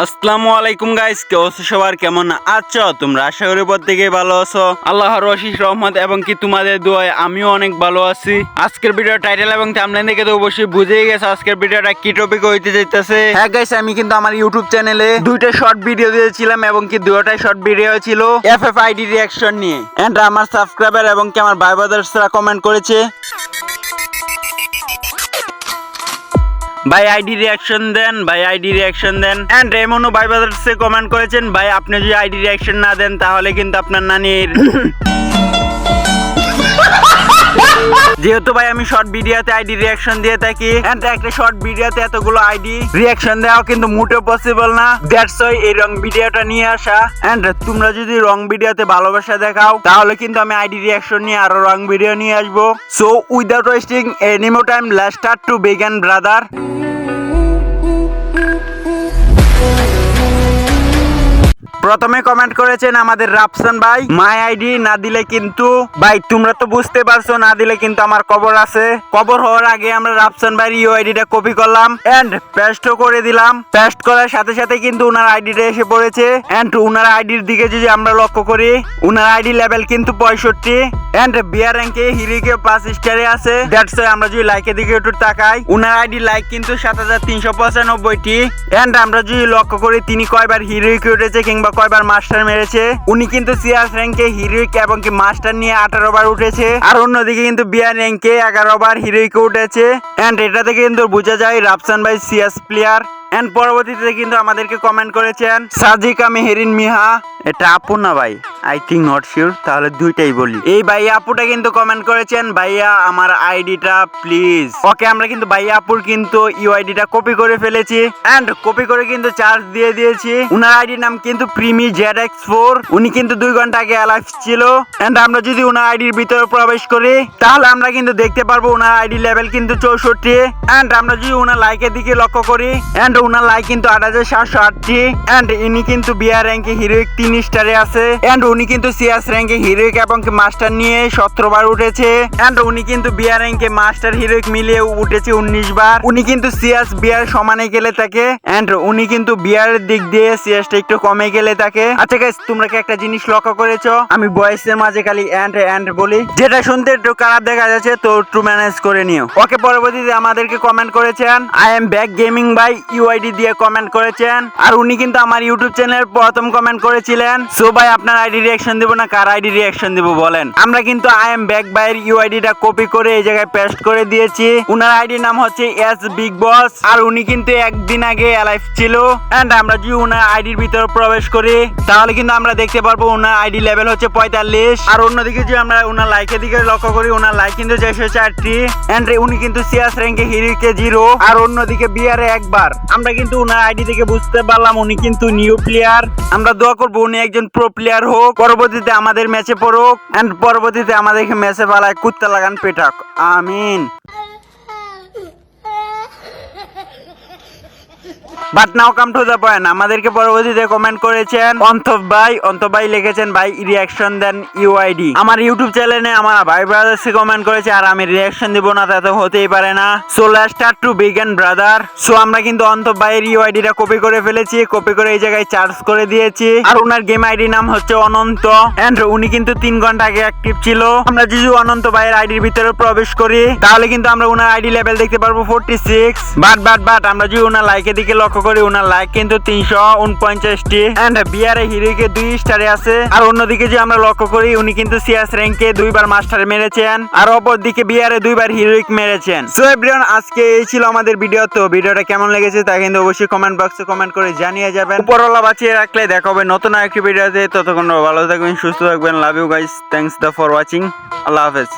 আসসালামু আলাইকুম গাইস, কেউ আছো সবার, কেমন আছো তোমরা? আশা করি প্রত্যেকেই ভালো আছো। আল্লাহর অশেষ রহমত এবং কি তোমাদের দোয়ায় আমিও অনেক ভালো আছি। আজকের ভিডিও টাইটেল এবং থাম্বনেল দেখে তো অবশ্যই বুঝেই গেছো আজকের ভিডিওটা কি টপিক হইতে যাইতেছে। হ্যাঁ গাইস, আমি কিন্তু আমার ইউটিউব চ্যানেলে দুইটা শর্ট ভিডিও দিয়েছিলাম এবং কি দুটোটাই শর্ট ভিডিও ছিল এফএফআইডি রিঅ্যাকশন নিয়ে। এন্ড আমার সাবস্ক্রাইবার এবং কি আমার ভাই ব্রাদার্সরা কমেন্ট করেছে ভাই আইডি রিঅ্যাকশন দেন, ভাই আইডি রিঅ্যাকশন দেন। এন্ড এমনও ভাই ব্রাদার্সে কমেন্ট করেছেন ভাই আপনি যদি আইডি রিঅ্যাকশন না দেন তাহলে কিন্তু আপনার নানির যেহেতু ভাই আমি শর্ট ভিডিওতে আইডি রিঅ্যাকশন দিয়ে থাকি এন্ড একটা শর্ট ভিডিওতে এতগুলো আইডি রিঅ্যাকশন দেওয়া কিন্তু মোটেও পসিবল না। দ্যাটস ওয়াই এই রং ভিডিওটা নিয়ে আসা। এন্ড তোমরা যদি রং ভিডিওতে ভালোবাসা দেখাও তাহলে কিন্তু আমি আইডি রিঅ্যাকশন নিয়ে আরো রং ভিডিও নিয়ে আসবো। So without wasting any more time, let's start to begin brother. প্রথমে কমেন্ট করেছেন আমাদের রাফসান ভাই, মাই আইডি না দিলে কিন্তু ভাই তোমরা তো বুঝতে পারছো না দিলে কিন্তু আমার কবর আছে। কবর হওয়ার আগে আমরা রাফসান ভাইয়ের ইউআইডিটা কপি করলাম এন্ড পেস্টও করে দিলাম। পেস্ট করার সাথে সাথে কিন্তু উনার আইডিটা এসে পড়েছে। এন্ড উনার আইডির দিকে যদি আমরা লক্ষ্য করি উনার আইডি লেভেল কিন্তু 65 এন্ড বিয়ার র্যাঙ্কে হিরোকে 5 স্টারে আছে। দ্যাটস ওয়াই আমরা যদি লাইকের দিকে একটু তাকাই উনার আইডি লাইক কিন্তু 7395টি। এন্ড আমরা যদি লক্ষ্য করি তিনি কয়বার হিরোইকে উঠেছে কিংবা কয়বার মাস্টার মেরেছে, উনি কিন্তু সিআর র্যাঙ্কে হিরোইক এবং কি মাস্টার নিয়ে 18 বার উঠেছে। আর অন্যদিকে কিন্তু বিয়ার র্যাঙ্কে 11 বার হিরোইকে উঠেছে। এন্ড এটা থেকে কিন্তু বোঝা যায় রাফসান ভাই সিএস প্লেয়ার। এন্ড পরবর্তীতে কিন্তু আমাদেরকে কমেন্ট করেছেন সাজিকা মেহেরিন মিহা, এটা আপু না ভাই, আই থিঙ্ক নট শিওর, তাহলে দুইটাই বলি। এই ভাইয়া আপুটা কিন্তু কমেন্ট করেছেন ভাইয়া আমার আইডিটা প্লিজ। ওকে, আমরা কিন্তু ভাইয়া আপুর কিন্তু ইউআইডিটা কপি করে ফেলেছি এন্ড কপি করে কিন্তু চার্জ দিয়ে দিয়েছি। উনার আইডির নাম কিন্তু প্রিমি ZX4। উনি কিন্তু 2 ঘন্টা আগে অ্যালাইভ ছিল। এন্ড আমরা যদি উনার আইডির ভিতরে প্রবেশ করি তাহলে আমরা কিন্তু দেখতে পারবো উনার আইডি লেভেল কিন্তু 64। এন্ড আমরা যদি উনার লাইকের দিকে লক্ষ্য করি এন্ড উনার লাইক কিন্তু 8708টি। এন্ড ইনি কিন্তু বিআর র্যাঙ্কে হিরোইক 3 স্টারে আছে। এন্ড উনি কিন্তু সিএস র্যাঙ্কে হিরোইক এবং মাস্টার নিয়ে 17 বার উঠেছে। এন্ড উনি কিন্তু বিআর র্যাঙ্কে মাস্টার হিরোইক মিলিয়ে উঠেছে 19 বার। উনি কিন্তু সিএস বিআর সমানে গেলে থাকে এন্ড উনি কিন্তু বিআর এর দিক দিয়ে সিএসটা একটু কমে গেলে থাকে। আচ্ছা গাইস, তোমরা কি একটা জিনিস লক্ষ্য করেছো আমি ভয়েসের মাঝে খালি এন্ড বলি, যেটা শুনতে একটু খারাপ দেখা যাচ্ছে তো একটু ম্যানেজ করে নিও। ওকে, পরবর্তীতে আমাদেরকে কমেন্ট করেছেন I am back gaming by UID দিয়ে কমেন্ট করেছেন। আর উনি কিন্তু আমার ইউটিউব চ্যানেলের প্রথম কমেন্ট করেছিলেন সো ভাই আপনার আইডি রিঅ্যাকশন দেব না কার আইডি রিঅ্যাকশন দেব বলেন। আমরা কিন্তু আই এম ব্যাক বাইয়ের ইউআইডিটা কপি করে এই জায়গায় পেস্ট করে দিয়েছি। উনার আইডির নাম হচ্ছে এস বিগ বস আর উনি কিন্তু একদিন আগে অ্যালাইভ ছিল। এন্ড আমরা যদি উনার আইডির ভিতরে প্রবেশ করি তাহলে কিন্তু আমরা দেখতে পারবো উনার আইডি লেভেল হচ্ছে 45। আর অন্যদিকে যদি আমরা উনার লাইকের দিকে লক্ষ্য করি উনার লাইক কিন্তু 604টি। এন্ড উনি কিন্তু সিএস র্যাঙ্কে হিরোকে 0 আর অন্যদিকে বিআরে 1 বার। আমরা কিন্তু উনার আইডি থেকে বুঝতে পারলাম উনি কিন্তু নিউ প্লেয়ার। আমরা দোয়া করবো উনি একজন প্রো প্লেয়ার হোক, পরবর্তীতে আমাদের ম্যাচে পড়ুক এন্ড পরবর্তীতে আমাদেরকে ম্যাচে পালায় কুত্তা লাগান পেটাক, আমিন। But now come to the point, আমাদেরকে পরবর্তীতে কমেন্ট করেছেন অন্তব ভাই লিখেছেন ভাই রিঅ্যাকশন দেন ইউআইডি। আমার ইউটিউব চ্যানেলে আমার ভাই ব্রাদার্স কমেন্ট করেছে আর আমি রিঅ্যাকশন দিব না তা তো হতেই পারে না। So let's start to begin brother. So আমরা কিন্তু অন্তব ভাইয়ের ইউআইডিটা কপি করে ফেলেছি, কপি করে এই জায়গায় চার্জ করে দিয়েছি। আর ওনার গেম আইডি নাম হচ্ছে অনন্ত এন্ড উনি কিন্তু 3 ঘন্টা আগে অ্যাক্টিভ ছিল। আমরা যদি অনন্ত ভাইয়ের আইডির ভিতরে প্রবেশ করি তাহলে কিন্তু আমরা ওনার আইডি লেভেল দেখতে পারবো 46। বাট আমরা যদি ওনার লাইকের দিকে লক্ষ্য করি উনার লাইক কিন্তু 349টি। এন্ড বিআরে হিরোকে 2 স্টারে আছে। আর অন্যদিকে যে আমরা লক্ষ্য করি উনি কিন্তু সিএস র্যাঙ্কে 2 বার মাস্টার মেরেছেন আর অপর দিকে বিআরে 2 বার হিরোইক মেরেছেন। সো এভরিওয়ান, আজকে এই ছিল আমাদের ভিডিও। তো ভিডিওটা কেমন লেগেছে তা কিন্তু অবশ্যই কমেন্ট বক্সে কমেন্ট করে জানিয়ে যাবেন। উপরওয়ালা বাঁচিয়ে রাখলে দেখা হবে নতুন আরেকটি ভিডিওতে। ততক্ষণ ভালো থাকবেন, সুস্থ থাকবেন। Love you guys, thanks for watching, আল্লাহ হাফেজ।